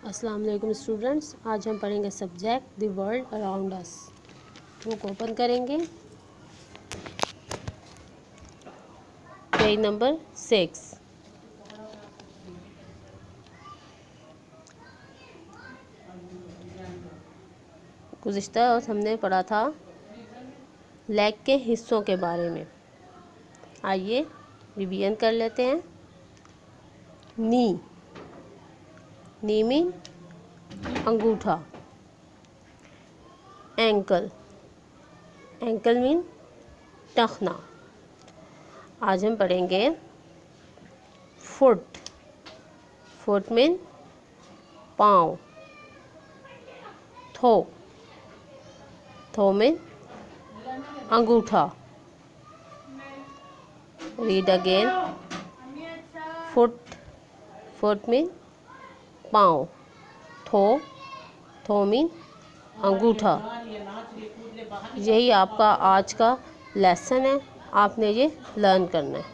अस्सलाम वालेकुम स्टूडेंट्स, आज हम पढ़ेंगे subject the world around us. Book open करेंगे, पेज नंबर 6। गुज़िश्ता हमने पढ़ा था लेग के हिस्सों के बारे में। आइए रिवीजन कर लेते हैं। नी मीन अंगूठा। एंकल मीन टखना। आज हम पढ़ेंगे फुट मीन पाँव। थो मीन अंगूठा। Read again. फुट मीन पाँव। थो मीन अंगूठा। यही आपका आज का लेसन है, आपने ये लर्न करना है।